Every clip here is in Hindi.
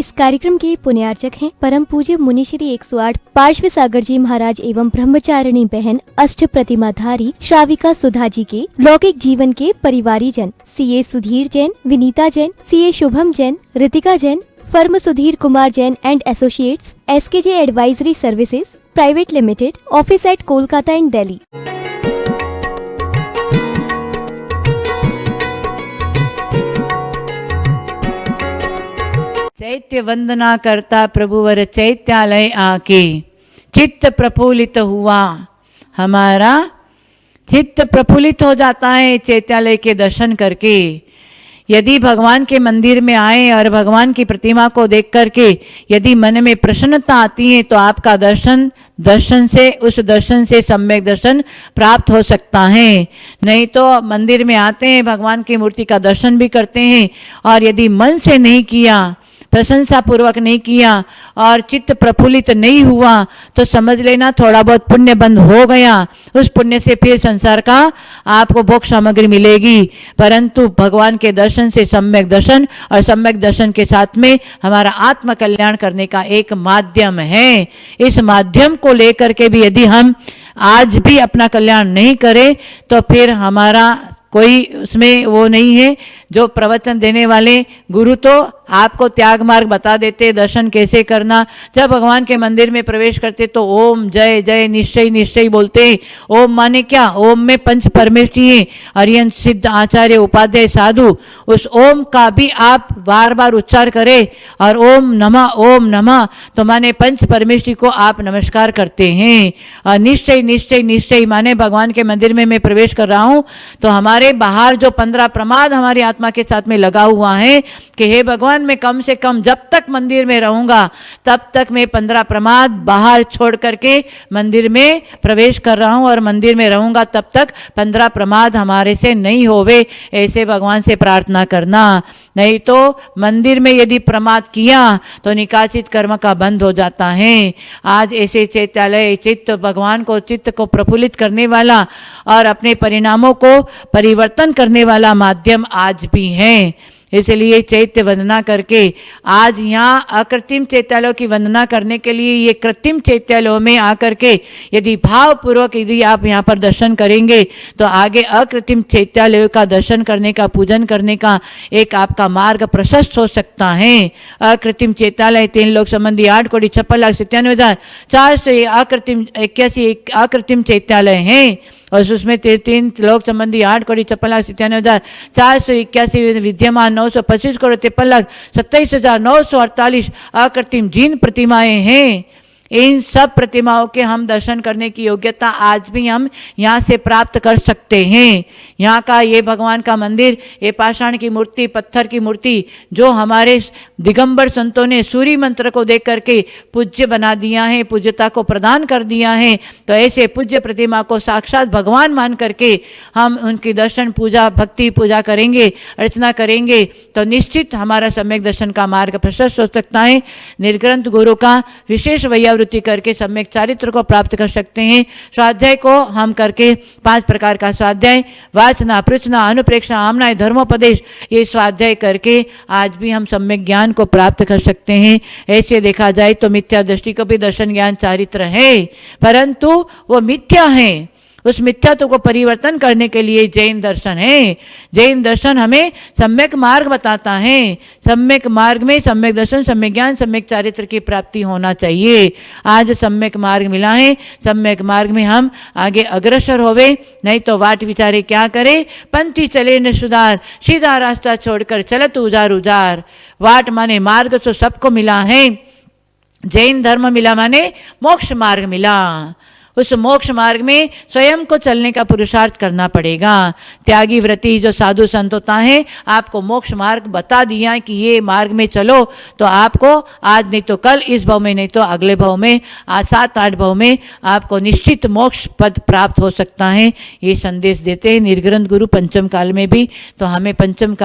इस कार्यक्रम के पुण्यार्चक हैं परम पूज्य मुनि श्री 108 पार्श्व सागर जी महाराज एवं ब्रह्मचारिणी बहन अष्ट प्रतिमाधारी श्राविका सुधा जी के लौकिक जीवन के परिवारी जन CA Sudhir Jain, Vinita Jain, CA Shubham Jain, Ritika Jain, firm Sudhir Kumar Jain and associates, SKJ advisory services private limited, office at Kolkata and Delhi. चैत्य वंदना करता प्रभुवर चैत्यालय आके चित्त प्रफुल्लित हुआ। हमारा चित्त प्रफुल्लित हो जाता है चैत्यालय के दर्शन करके। यदि भगवान के मंदिर में आए और भगवान की प्रतिमा को देख करके यदि मन में प्रसन्नता आती है तो आपका दर्शन से सम्यक दर्शन प्राप्त हो सकता है। नहीं तो मंदिर में आते हैं, भगवान की मूर्ति का दर्शन भी करते हैं और यदि मन से नहीं किया, प्रशंसा पूर्वक नहीं किया और चित्त प्रफुल्लित नहीं हुआ तो समझ लेना थोड़ा बहुत पुण्य बंद हो गया। उस पुण्य से फिर संसार का आपको भोग सामग्री मिलेगी, परंतु भगवान के दर्शन से सम्यक दर्शन और सम्यक दर्शन के साथ में हमारा आत्म कल्याण करने का एक माध्यम है। इस माध्यम को लेकर के भी यदि हम आज भी अपना कल्याण नहीं करें तो फिर हमारा कोई उसमें वो नहीं है। जो प्रवचन देने वाले गुरु तो आपको त्याग मार्ग बता देते, दर्शन कैसे करना। जब भगवान के मंदिर में प्रवेश करते तो ओम जय जय निश्चय निश्चय बोलते। ओम माने क्या? ओम में पंच परमेष्ठी है, अरियंत सिद्ध आचार्य उपाध्याय साधु। उस ओम का भी आप बार बार उच्चार करें और ओम नमः तो माने पंच परमेष्ठी को आप नमस्कार करते हैं। और निश्चय निश्चय निश्चय माने भगवान के मंदिर में मैं प्रवेश कर रहा हूं तो हमारे बाहर जो 15 प्रमाद हमारी आत्मा के साथ में लगा हुआ है कि हे भगवान मैं कम से कम जब तक मंदिर में रहूंगा तब तक मैं 15 प्रमाद बाहर छोड़ करके मंदिर में प्रवेश कर रहा हूं और मंदिर में रहूंगा तब तक 15 प्रमाद हमारे से नहीं होवे, ऐसे भगवान से प्रार्थना करना। नहीं तो मंदिर में यदि प्रमाद किया तो निकाचित कर्म का बंद हो जाता है। आज ऐसे चैत्यालय भगवान को चित्त को प्रफुल्लित करने वाला और अपने परिणामों को परिवर्तन करने वाला माध्यम आज भी है। इसलिए चैत्य वंदना करके आज यहाँ अकृत्रिम चैत्यालयों की वंदना करने के लिए ये कृत्रिम चैत्यालयों में आकर के यदि भाव पूर्वक यदि आप यहाँ पर दर्शन करेंगे तो आगे अकृत्रिम चैत्यालयों का दर्शन करने का, पूजन करने का एक आपका मार्ग प्रशस्त हो सकता है। अकृत्रिम चैत्यालय 3 लोक संबंधी 8,96,97,400 अकृत्रिम चैत्यालय हैं और उसमें 3 लोक संबंधी 8,56,97,481 विद्यमान 925,53,27,948 अकृत्रिम जीन प्रतिमाएं हैं। इन सब प्रतिमाओं के हम दर्शन करने की योग्यता आज भी हम यहाँ से प्राप्त कर सकते हैं। यहाँ का ये भगवान का मंदिर, ये पाषाण की मूर्ति, पत्थर की मूर्ति जो हमारे दिगंबर संतों ने सूर्य मंत्र को देख करके पूज्य बना दिया है, पूज्यता को प्रदान कर दिया है, तो ऐसे पूज्य प्रतिमा को साक्षात भगवान मान करके हम उनकी दर्शन पूजा भक्ति पूजा करेंगे, अर्चना करेंगे तो निश्चित हमारा सम्यक दर्शन का मार्ग प्रशस्त हो सकता है। निर्ग्रंथ गुरु का विशेष वैयावृत्ति करके सम्यक चारित्र को प्राप्त कर सकते हैं। स्वाध्याय को हम करके 5 प्रकार का स्वाध्याय, वाचना, पृच्छना, अनुप्रेक्षण, आमनाय, धर्मोपदेश, ये स्वाध्याय करके आज भी हम सम्यक ज्ञान को प्राप्त कर सकते हैं। ऐसे देखा जाए तो मिथ्या दृष्टि को भी दर्शन ज्ञान चारित्र है, परंतु वो मिथ्या है। उस मिथ्यात्व को परिवर्तन करने के लिए जैन दर्शन है। जैन दर्शन हमें सम्यक मार्ग बताता है। सम्यक मार्ग में सम्यक दर्शन, सम्यक ज्ञान, सम्यक चारित्र की प्राप्ति होना चाहिए। आज सम्यक मार्ग मिला है, सम्यक मार्ग में हम आगे अग्रसर होवे, नहीं तो वाट विचारे क्या करे, पंथी चले न सुधार, सीधा रास्ता छोड़कर चलत उजार उजार। वाट माने मार्ग तो सबको मिला है, जैन धर्म मिला माने मोक्ष मार्ग मिला। उस मोक्ष मार्ग में स्वयं को चलने का पुरुषार्थ करना पड़ेगा। त्यागी व्रती जो साधु संत होता है आपको मोक्ष मार्ग बता दिया कि ये मार्ग में चलो तो आपको आज नहीं तो कल, इस भव में नहीं तो अगले भव में, 7-8 भव में आपको निश्चित मोक्ष पद प्राप्त हो सकता है। ये संदेश देते हैं निर्ग्रंथ गुरु पंचम काल में भी। तो हमें पंचम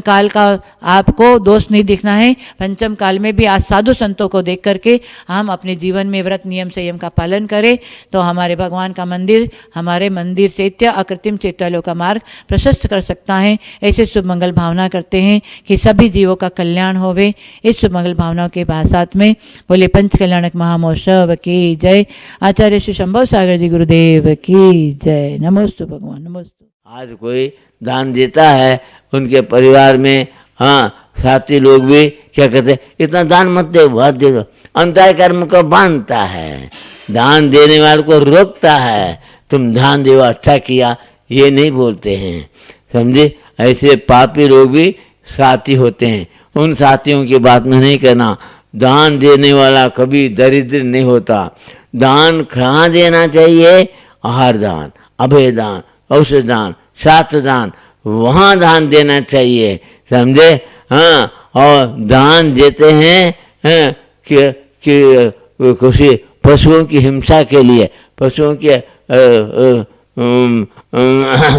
काल का आपको दोष नहीं दिखना है। पंचम काल में भी आज साधु संतों को देख करके हम अपने जीवन में व्रत नियम संयम का पालन भजन करें तो हमारे भगवान का मंदिर, हमारे मंदिर चैत्य अकृत्रिम चैत्यालयों का मार्ग प्रशस्त कर सकता है। ऐसे शुभ मंगल भावना करते हैं कि सभी जीवों का कल्याण होवे। इस शुभ मंगल भावनाओं के साथ में बोले पंच कल्याणक महामहोत्सव की जय। आचार्य श्री शंभव सागर जी गुरुदेव की जय। नमोस्तु भगवान, नमोस्तु। आज कोई दान देता है, उनके परिवार में साथी लोग भी क्या कहते हैं, इतना दान मत दे, बहुत दे दो। अंतः कर्म को बांधता है, दान देने वाले को रोकता है। तुम दान दो, अच्छा किया, ये नहीं बोलते हैं, समझे। ऐसे पापी लोग भी साथी होते हैं, उन साथियों की बात में नहीं करना। दान देने वाला कभी दरिद्र नहीं होता। दान कहाँ देना चाहिए? आहार दान, अभय दान, औषध दान, शास्त्र दान, वहाँ दान देना चाहिए, समझे। और दान देते हैं कि किसी पशुओं की हिंसा के लिए, पशुओं के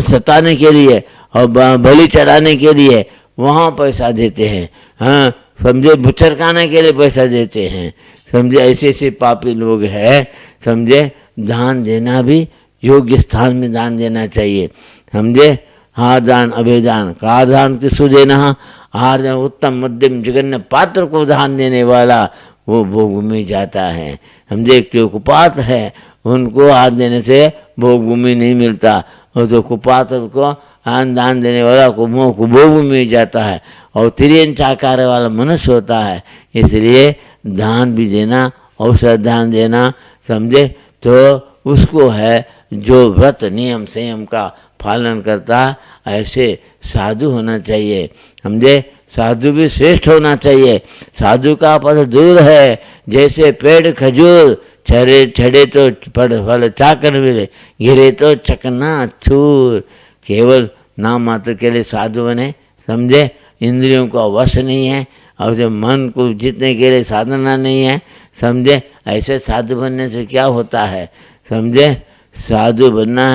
सताने के लिए और बलि चढ़ाने के लिए वहाँ पैसा देते हैं। समझे, बुचरकाने के लिए पैसा देते हैं, समझे। ऐसे ऐसे पापी लोग हैं, समझे। दान देना भी योग्य स्थान में दान देना चाहिए, समझे। हार दान, अभय दान, का दान किसको देना? हार दान उत्तम मध्यम जघन्य पात्र को दान देने वाला वो भोग में जाता है, समझे। जो कुपात्र है उनको हार देने से भोग भूमि नहीं मिलता, और जो कुपात्र को दान देने वाला को भोग में जाता है, और तिर्यंच आकार वाला मनुष्य होता है। इसलिए दान भी देना, औषध दान देना, समझे, तो उसको है जो व्रत नियम संयम का पालन करता, ऐसे साधु होना चाहिए, समझे। साधु भी श्रेष्ठ होना चाहिए। साधु का पद दूर है, जैसे पेड़ खजूर, छड़े तो फल चाकर मिले, गिरे तो चकना छूर। केवल नाम मात्र के लिए साधु बने, समझे। इंद्रियों का वश नहीं है, और जो मन को जीतने के लिए साधना नहीं है, समझे। ऐसे साधु बनने से क्या होता है, समझे। साधु बनना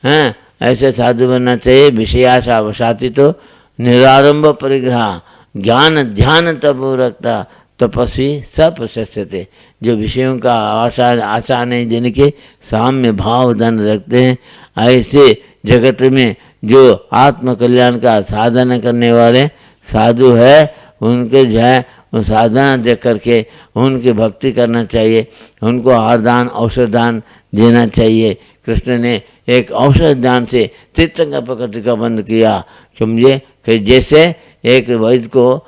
है, ऐसे साधु बनना चाहिए। विषयाशा वशाती तो निरारंभ परिग्रह, ज्ञान ध्यान तप रखता, तपस्वी सब प्रशस्यते। जो विषयों का आशा नहीं, जिनके साम्य भाव धन रखते हैं, ऐसे जगत में जो आत्म कल्याण का साधना करने वाले साधु है, उनके जो है साधना देख करके उनकी भक्ति करना चाहिए। उनको आहार दान, औषध दान देना चाहिए। कृष्ण ने एक औषध दान से तीर्थंकर प्रकृति का बंद किया, समझे। कि जैसे एक वैद्य को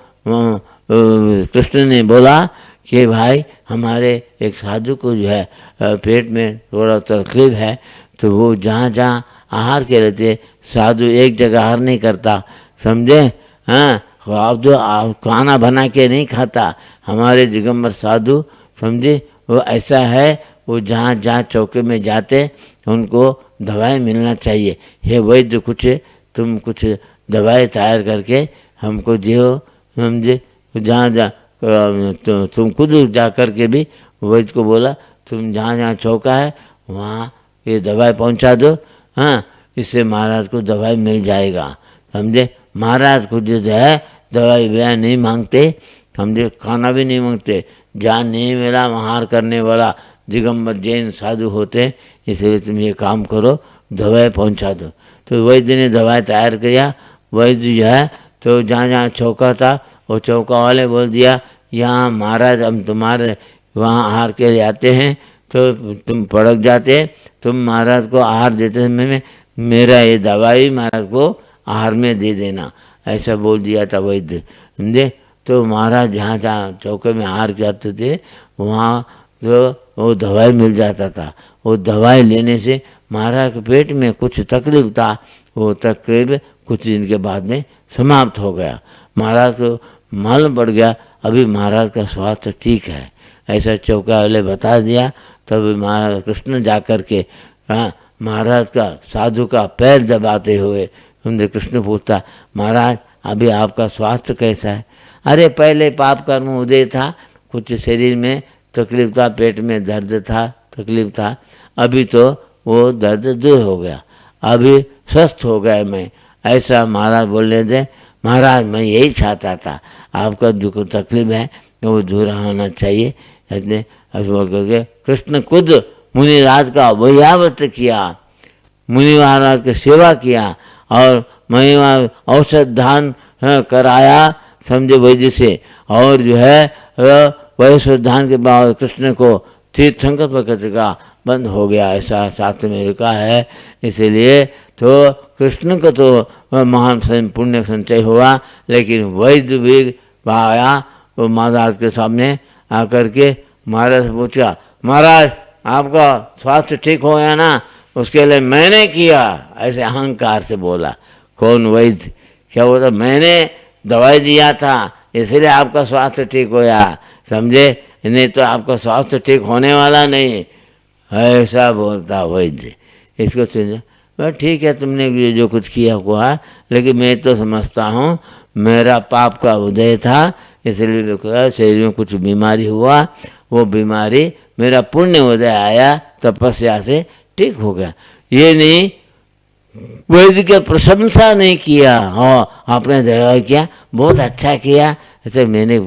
कृष्ण ने बोला कि भाई हमारे एक साधु को जो है पेट में थोड़ा तकलीफ है, तो वो जहाँ जहाँ आहार के रहते, साधु एक जगह आहार नहीं करता, समझे। आप जो खाना बना के नहीं खाता, हमारे दिगंबर साधु, समझे, वो ऐसा है। वो जहाँ जहाँ चौके में जाते उनको दवाई मिलना चाहिए। हे वैद्य, तुम कुछ दवाई तैयार करके हमको दियो, समझे। जहाँ जहाँ तुम खुद जा कर के भी वैद्य को बोला, तुम जहाँ जहाँ चौका है वहाँ ये दवाई पहुँचा दो, इससे महाराज को दवाई मिल जाएगा, समझे। महाराज खुद जो है दवाई बयान नहीं मांगते, समझे, खाना भी नहीं मांगते। जहाँ नहीं मिला आहार करने वाला दिगंबर जैन साधु होते, इसलिए तुम ये काम करो, दवाई पहुंचा दो। तो वैद्य ने दवाई तैयार किया। वैद्य जो है तो जहाँ जहाँ चौका था वो चौका वाले बोल दिया, यहाँ महाराज हम तुम्हारे वहाँ आहार के लिए आते हैं, तो तुम पड़क जाते, तुम महाराज को आहार देते समय में मेरा ये दवाई महाराज को आहार में दे देना, ऐसा बोल दिया था वैद्य, समझे। तो महाराज जहाँ जहाँ चौके में आहार जाते थे वहाँ तो वो दवाई मिल जाता था। वो दवाई लेने से महाराज के पेट में कुछ तकलीफ था, वो तकलीफ कुछ दिन के बाद में समाप्त हो गया। महाराज को मालूम पड़ गया अभी महाराज का स्वास्थ्य ठीक है, ऐसा चौका वाले बता दिया। तब महाराज कृष्ण जा कर के महाराज का साधु का पैर दबाते हुए उनसे कृष्ण पूछता, महाराज अभी आपका स्वास्थ्य कैसा है? अरे पहले पाप कर्म उदय था, कुछ शरीर में तकलीफ था, पेट में दर्द था, तकलीफ था, अभी तो वो दर्द दूर हो गया, अभी स्वस्थ हो गया मैं, ऐसा महाराज बोल रहे थे। महाराज मैं यही चाहता था, आपका जो तकलीफ है वो दूर होना चाहिए, इतने ऐसे बोल करके कृष्ण खुद मुनि राज का वैयावत किया, मुनि महाराज की सेवा किया और महिमा औषध दान कराया, समझे वैद्य से। और जो है वैश्व दान के बाद कृष्ण को तीर्थ संकल्प का बंद हो गया, ऐसा शास्त्र में लिखा है। इसीलिए तो कृष्ण को तो महान पुण्य संचय हुआ, लेकिन वैद्य भी आया वो महाराज के सामने आकर के महाराज से पूछा, महाराज आपका स्वास्थ्य ठीक हो गया ना? उसके लिए मैंने किया, ऐसे अहंकार से बोला। कौन? वैद्य। क्या बोला? मैंने दवाई दिया था इसलिए आपका स्वास्थ्य ठीक हो गया, समझे? नहीं तो आपका स्वास्थ्य ठीक होने वाला नहीं, ऐसा बोलता वैद्य। इसको सुन, ठीक है तुमने जो कुछ किया हुआ, लेकिन मैं तो समझता हूँ मेरा पाप का उदय था, इसलिए शरीर में कुछ बीमारी हुआ, वो बीमारी मेरा पुण्य उदय आया, तपस्या से ठीक हो गया। ये नहीं वैद्य की प्रशंसा नहीं किया, हाँ आपने दया किया, बहुत अच्छा किया, ऐसे मेरे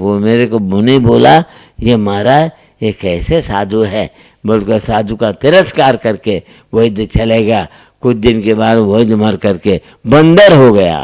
को मुनि बोला ये महाराज ये कैसे साधु है, बोलकर साधु का तिरस्कार करके वैद्य चलेगा। कुछ दिन के बाद वैद्य मर करके बंदर हो गया।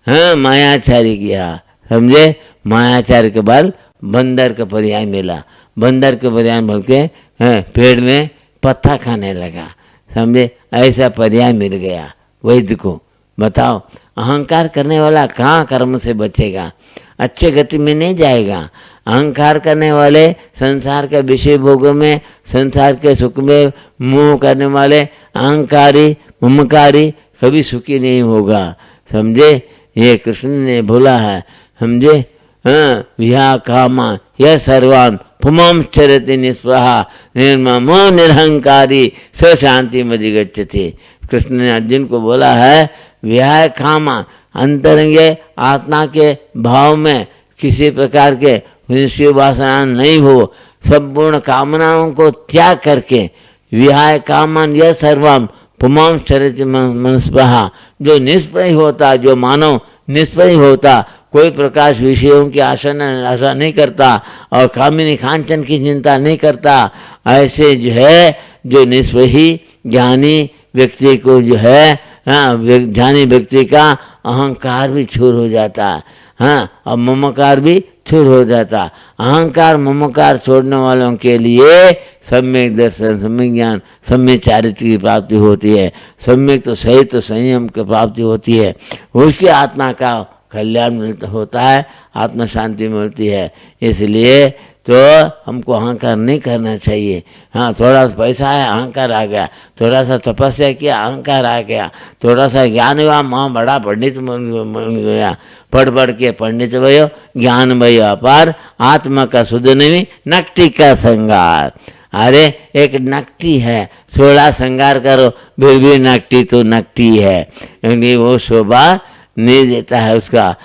हाँ, मायाचारी किया, समझे? मायाचारी के बाद बंदर का पर्याय मिला। बंदर के पर्याय बोल के पेड़ में पत्ता खाने लगा, समझे? ऐसा पर्याय मिल गया वैद्य को। बताओ, अहंकार करने वाला कहाँ कर्म से बचेगा, अच्छे गति में नहीं जाएगा। अहंकार करने वाले संसार के विषय भोगों में, संसार के सुख में मोह करने वाले अहंकारी ममकारी कभी सुखी नहीं होगा, समझे? ये कृष्ण ने बोला है, समझे? हाँ, विहा कामा यह सर्वान पुमां चरति निस्पृहा निर्ममो निरहंकारी स शांति मदि गच्छति। कृष्ण ने अर्जुन को बोला है, विहा कामा अंतरंगे आत्मा के भाव में किसी प्रकार के निष्क्रिय वासना नहीं हो, संपूर्ण कामनाओं को त्याग करके विहाय कामन यह सर्वम पुमां चरति मनस्पृहा, जो निष्प्रय होता, जो मानव निष्प्रय होता, कोई प्रकाश विषयों की आशा नहीं करता और कामिनी कांचन की चिंता नहीं करता, ऐसे जो है जो निष्प्रही ज्ञानी व्यक्ति को जो है, हाँ, ज्ञानी व्यक्ति का अहंकार भी छूर हो जाता, हाँ, और ममकार भी छूर हो जाता। अहंकार ममकार छोड़ने वालों के लिए सम्यक दर्शन, सम्यक ज्ञान, सम्यक चारित्र की प्राप्ति होती है, सम्यक तो सही तो संयम की प्राप्ति होती है, उसकी आत्मा का कल्याण होता है, आत्मा शांति मिलती है। इसलिए तो हमको अहंकार नहीं करना चाहिए। हाँ, थोड़ा सा पैसा है अहंकार आ गया, थोड़ा सा तपस्या किया अहंकार आ गया, थोड़ा सा ज्ञान हुआ माँ बड़ा पंडित बन गया, पढ़ के पंडित भयो ज्ञान भयो अपार, आत्मा का शुद्ध नहीं नकटी का श्रृंगार। अरे एक नकटी है, 16 श्रृंगार करो फिर भी नकटी तो नकटी है, क्योंकि वो शोभा नहीं देता है उसका।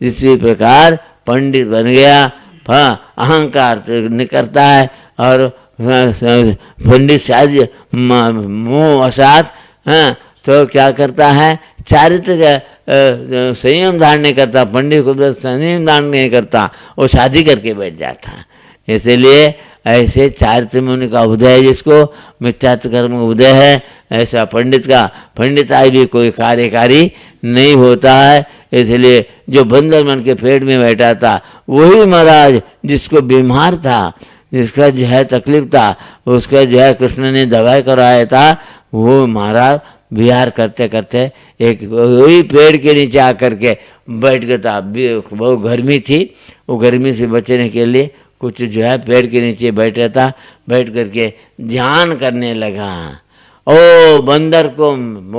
इसी प्रकार पंडित बन गया, हाँ, अहंकार नहीं करता है और पंडित शायद मुँह असात, हाँ, तो क्या करता है चारित्र का संयम धारण नहीं करता, पंडित को संयम धारण नहीं करता, वो शादी करके बैठ जाता है। इसलिए ऐसे चारित्र में उनका उदय है, जिसको मिथ्यात्व कर्म उदय है, ऐसा पंडित का पंडिताई भी कोई कार्यकारी नहीं होता है। इसलिए जो बंदर मन के पेट में बैठा था वही महाराज जिसको बीमार था, जिसका जो है तकलीफ था, उसका जो है कृष्ण ने दवाई कराया था, वो महाराज विहार करते करते एक वही पेड़ के नीचे आकर के बैठ गया था। बहुत गर्मी थी, वो गर्मी से बचने के लिए कुछ जो है पेड़ के नीचे बैठा था, बैठ करके ध्यान करने लगा। ओ बंदर को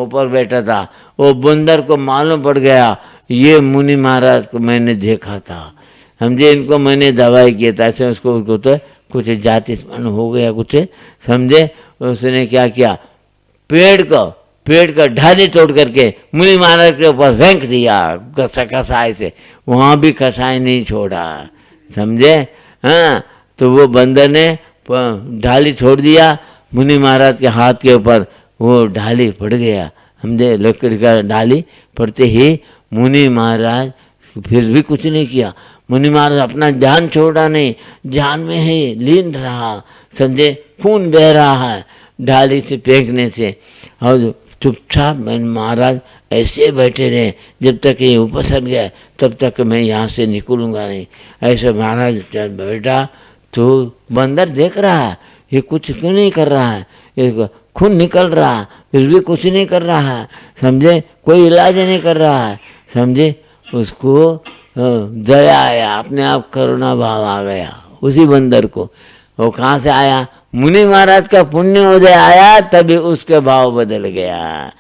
ऊपर बैठा था, वो बंदर को मालूम पड़ गया ये मुनि महाराज को मैंने देखा था, समझे, इनको मैंने दवाई किया था, ऐसे उसको तो कुछ जाति स्मरण हो गया कुछ, समझे। उसने क्या किया, पेड़ का ढाली तोड़ करके मुनि महाराज के ऊपर फेंक दिया कसाई से, वहाँ भी कसाई नहीं छोड़ा, समझे। हाँ, तो वो बंदर ने ढाली छोड़ दिया मुनि महाराज के हाथ के ऊपर, वो ढाली पड़ गया, समझे। लकड़ी का ढाली पड़ते ही मुनि महाराज फिर भी कुछ नहीं किया। मुनि महाराज अपना ध्यान छोड़ा नहीं, ध्यान में ही लीन रहा, समझे। खून बह रहा है ढाली से फेंकने से, और चुपचाप महाराज ऐसे बैठे रहे जब तक ये उपसर गया तब तक मैं यहाँ से निकलूंगा नहीं। ऐसे महाराज जब बैठा तो बंदर देख रहा है ये कुछ क्यों नहीं कर रहा है, ये खून निकल रहा है फिर भी कुछ नहीं कर रहा है, समझे, कोई इलाज नहीं कर रहा है, समझे। उसको दया आया, अपने आप करुणा भाव आ गया उसी बंदर को। वो कहाँ से आया, मुनि महाराज का पुण्य उदय आया तभी उसका भाव बदल गया।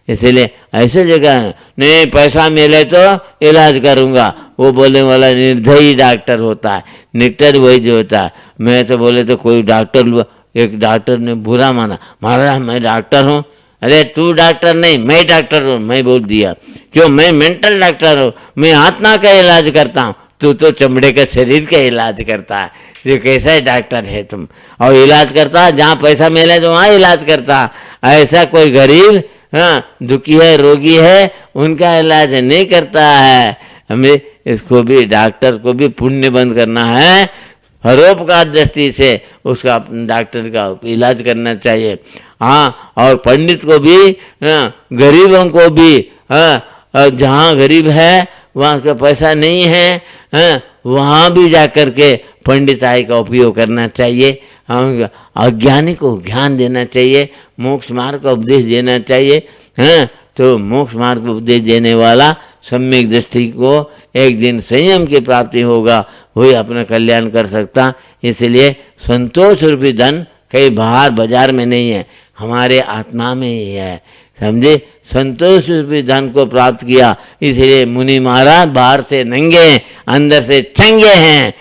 इसलिए ऐसे जगह नहीं पैसा मिले तो इलाज करूंगा, वो बोलने वाला निर्दयी डॉक्टर होता है, निकटर वही जो होता है। मैं तो बोले तो कोई डॉक्टर, एक डॉक्टर ने बुरा माना, महाराज मैं डॉक्टर हूँ। अरे तू डॉक्टर नहीं, मैं डॉक्टर हूँ, मैं बोल दिया। क्यों, मैं मेंटल डॉक्टर हूँ, मैं आत्मा का इलाज करता हूँ, तू तो चमड़े का शरीर का इलाज करता है। ये कैसा डॉक्टर है तुम, और इलाज करता जहाँ पैसा मिले तो वहाँ इलाज करता। ऐसा कोई गरीब दुखी है, रोगी है, उनका इलाज नहीं करता है। हमें इसको भी, डॉक्टर को भी पुण्य बंद करना है, परोपकार दृष्टि से उसका डॉक्टर का इलाज करना चाहिए। हाँ, और पंडित को भी, गरीबों को भी, जहाँ गरीब है वहाँ का पैसा नहीं है, वहाँ भी जा कर के पंडिताई का उपयोग करना चाहिए। अज्ञानी को ज्ञान देना चाहिए, मोक्ष मार्ग का उपदेश देना चाहिए। तो मोक्ष मार्ग का उपदेश देने वाला सम्यक दृष्टि को एक दिन संयम की प्राप्ति होगा, वही अपना कल्याण कर सकता। इसलिए संतोष रूपी धन कहीं बाहर बाजार में नहीं है, हमारे आत्मा में ही है, समझे। संतोष रूपी धन को प्राप्त किया, इसलिए मुनि महाराज बाहर से नंगे अंदर से चंगे हैं।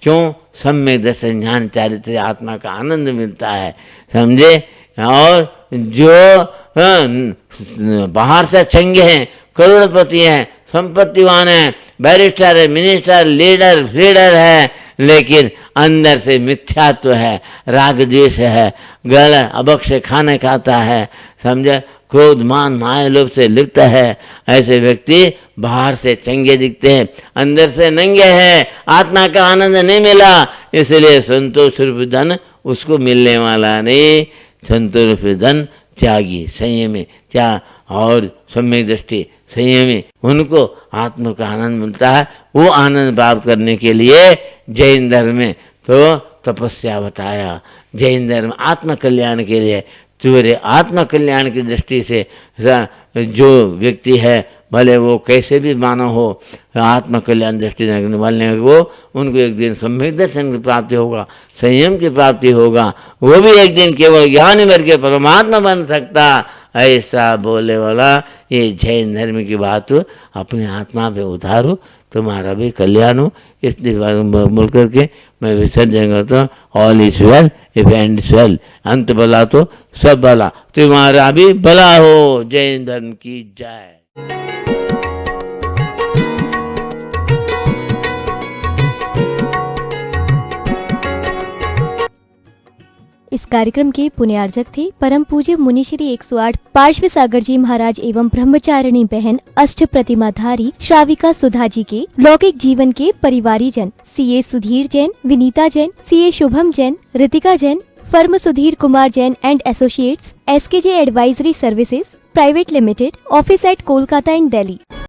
क्यों, सम्यक दर्शन ज्ञान चारित्र से आत्मा का आनंद मिलता है, समझे। और जो बाहर से चंगे हैं, करोड़पति हैं, संपत्तिवान है, बैरिस्टर है, मिनिस्टर, लीडर फीडर है, लेकिन अंदर से मिथ्यात्व है, राग द्वेष है, गलत अबक्ष खाने खाता है, समझे, क्रोध मान माया लोभ से लिप्त है। ऐसे व्यक्ति बाहर से चंगे दिखते हैं, अंदर से नंगे हैं, आत्मा का आनंद नहीं मिला, इसलिए संतोष रूपी धन उसको मिलने वाला नहीं। संतोष रूपी धन त्यागी, संयमी, त्याग और सम्यक दृष्टि संयमी, उनको आत्मा का आनंद मिलता है। वो आनंद प्राप्त करने के लिए जैन धर्म में तो तपस्या बताया, जैन धर्म आत्म कल्याण के लिए। सूर्य आत्म कल्याण की दृष्टि से जो व्यक्ति है, भले वो कैसे भी मानव हो, आत्म कल्याण दृष्टि रखने वाले वो, उनको एक दिन सम्यक दर्शन की प्राप्ति होगा, संयम की प्राप्ति होगा, वो भी एक दिन केवल ज्ञान भर के परमात्मा बन सकता। ऐसा बोले वाला ये जैन धर्म की बात अपने आत्मा पे उतारो, तुम्हारा भी कल्याण हो। इसलिए बोल करके मैं विसर्जन करता हूँ। All is well if and well, अंत भला तो सब भला, तुम्हारा भी भला हो। जैन धर्म की जय। इस कार्यक्रम के पुण्यार्जक थे परम पूज्य मुनिश्री 108 पार्श्व सागर जी महाराज एवं ब्रह्मचारिणी बहन अष्ट प्रतिमाधारी श्राविका सुधा जी के लौकिक जीवन के परिवारी जन CA Sudhir Jain, Vinita Jain, CA Shubham Jain, Ritika Jain, firm Sudhir Kumar Jain and associates, SKJ advisory services private limited, office at Kolkata and Delhi.